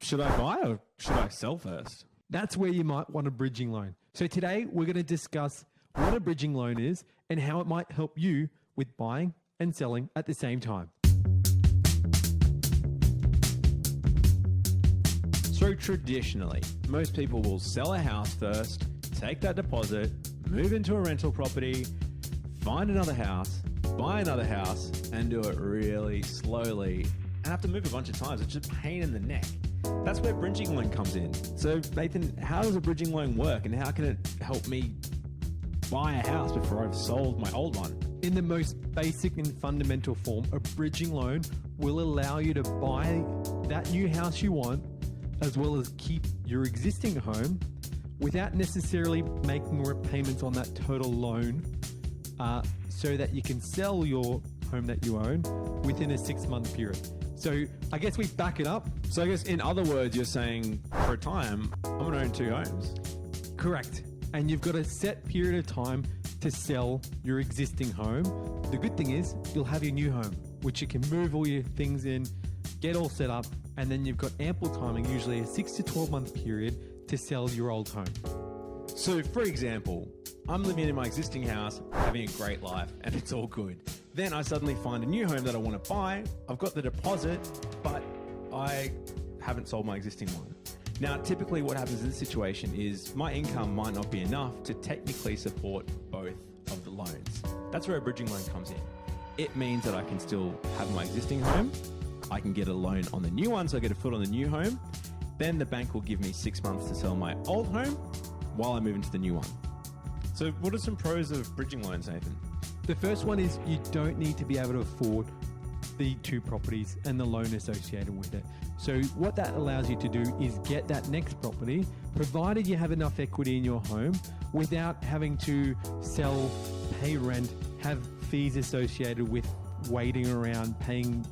should I buy or should I sell first? That's where you might want a bridging loan. So today we're going to discuss what a bridging loan is and how it might help you with buying and selling at the same time. So traditionally, most people will sell a house first, take that deposit, move into a rental property, find another house, buy another house, and do it really slowly and have to move a bunch of times. It's just a pain in the neck. That's where bridging loan comes in. So Nathan, how does a bridging loan work and how can it help me buy a house before I've sold my old one? In the most basic and fundamental form, a bridging loan will allow you to buy that new house you want as well as keep your existing home without necessarily making repayments on that total loan, so that you can sell your home that you own within a 6-month period. So I guess we back it up. So I guess in other words, you're saying for a time, I'm going to own 2 homes. Correct. And you've got a set period of time to sell your existing home. The good thing is you'll have your new home, which you can move all your things in, get all set up, and then you've got ample timing, usually a 6 to 12 month period to sell your old home. So for example, I'm living in my existing house, having a great life, and it's all good. Then I suddenly find a new home that I want to buy. I've got the deposit, but I haven't sold my existing one. Now, typically what happens in this situation is my income might not be enough to technically support both of the loans. That's where a bridging loan comes in. It means that I can still have my existing home. I can get a loan on the new one, so I get a foot on the new home. Then the bank will give me 6 months to sell my old home while I move into the new one. So what are some pros of bridging loans, Nathan? The first one is you don't need to be able to afford the 2 properties and the loan associated with it. So what that allows you to do is get that next property, provided you have enough equity in your home, without having to sell, pay rent, have fees associated with waiting around, paying,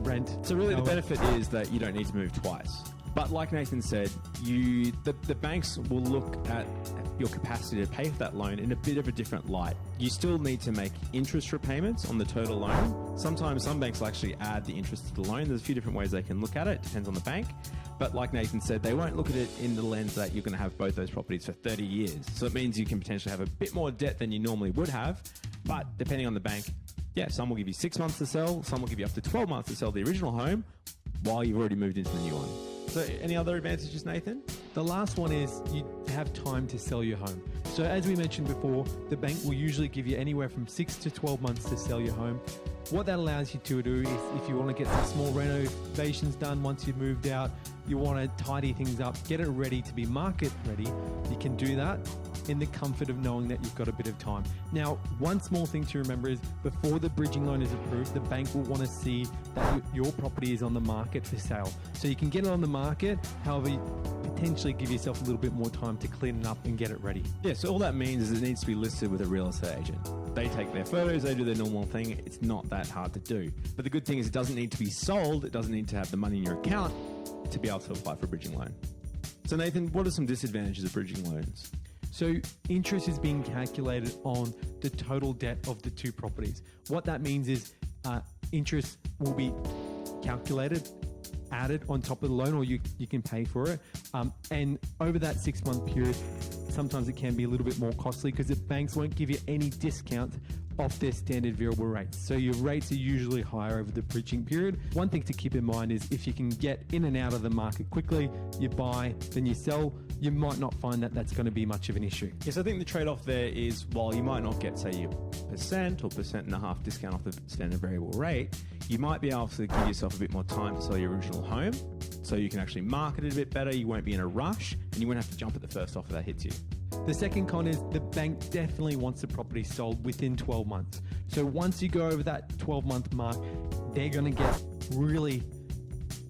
rent. So really the benefit is that you don't need to move twice. But like Nathan said, the banks will look at your capacity to pay for that loan in a bit of a different light. You still need to make interest repayments on the total loan. Sometimes some banks will actually add the interest to the loan. There's a few different ways they can look at it. It depends on the bank. But like Nathan said, they won't look at it in the lens that you're going to have both those properties for 30 years. So it means you can potentially have a bit more debt than you normally would have. But depending on the bank, some will give you 6 months to sell. Some will give you up to 12 months to sell the original home while you've already moved into the new one. So any other advantages, Nathan? The last one is you have time to sell your home. So as we mentioned before, the bank will usually give you anywhere from 6 to 12 months to sell your home. What that allows you to do is if you want to get some small renovations done once you've moved out, you want to tidy things up, get it ready to be market ready, you can do that in the comfort of knowing that you've got a bit of time. Now, one small thing to remember is before the bridging loan is approved, the bank will want to see that your property is on the market for sale. So you can get it on the market, however, potentially give yourself a little bit more time to clean it up and get it ready. Yeah, so all that means is it needs to be listed with a real estate agent. They take their photos, they do their normal thing. It's not that hard to do. But the good thing is it doesn't need to be sold. It doesn't need to have the money in your account to be able to apply for a bridging loan. So Nathan, what are some disadvantages of bridging loans? So interest is being calculated on the total debt of the 2 properties. What that means is interest will be calculated, added on top of the loan, or you can pay for it. And over that 6-month period, sometimes it can be a little bit more costly because the banks won't give you any discount off their standard variable rates. So your rates are usually higher over the bridging period. One thing to keep in mind is if you can get in and out of the market quickly, you buy, then you sell, you might not find that that's going to be much of an issue. Yes, I think the trade-off there is while you might not get, say, your 1% or 1.5% discount off the standard variable rate, you might be able to give yourself a bit more time to sell your original home so you can actually market it a bit better, you won't be in a rush, and you won't have to jump at the first offer that hits you. The second con is the bank definitely wants the property sold within 12 months. So once you go over that 12-month mark, they're going to get really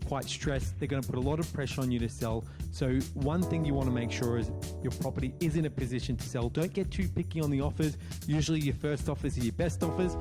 quite stressed. They're going to put a lot of pressure on you to sell. So one thing you want to make sure is your property is in a position to sell. Don't get too picky on the offers. Usually your first offers are your best offers.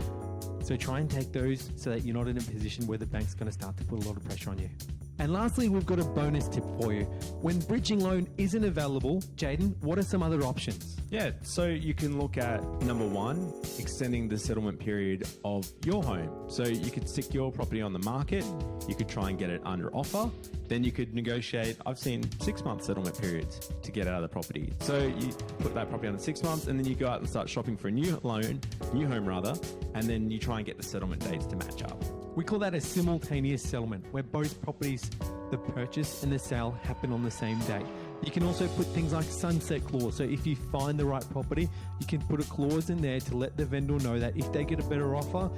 So try and take those so that you're not in a position where the bank's going to start to put a lot of pressure on you. And lastly, we've got a bonus tip for you. When bridging loan isn't available, Jaden, what are some other options? Yeah, so you can look at number one, extending the settlement period of your home. So you could stick your property on the market, you could try and get it under offer, then you could negotiate, I've seen 6-month settlement periods to get out of the property. So you put that property on the 6 months and then you go out and start shopping for a new home rather, and then you try and get the settlement dates to match up. We call that a simultaneous settlement, where both properties, the purchase and the sale, happen on the same day. You can also put things like sunset clause. So if you find the right property, you can put a clause in there to let the vendor know that if they get a better offer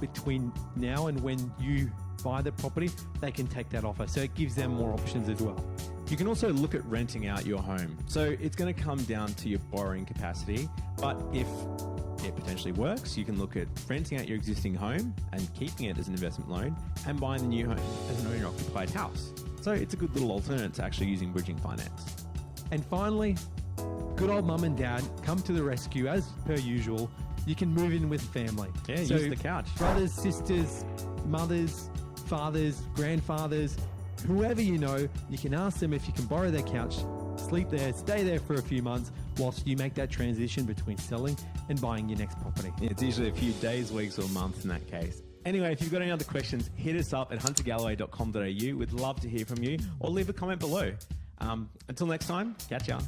between now and when you buy the property, they can take that offer. So it gives them more options as well. You can also look at renting out your home. So it's going to come down to your borrowing capacity, but if it potentially works, you can look at renting out your existing home and keeping it as an investment loan and buying the new home as an owner-occupied house. So it's a good little alternative to actually using bridging finance. And finally, good old mum and dad come to the rescue as per usual. You can move in with family. Yeah, use the couch. Brothers, sisters, mothers, fathers, grandfathers, whoever you know, you can ask them if you can borrow their couch, sleep there, stay there for a few months whilst you make that transition between selling and buying your next property. Yeah, it's usually a few days, weeks or months in that case. Anyway, if you've got any other questions, hit us up at huntergalloway.com.au. We'd love to hear from you or leave a comment below. Until next time, catch ya.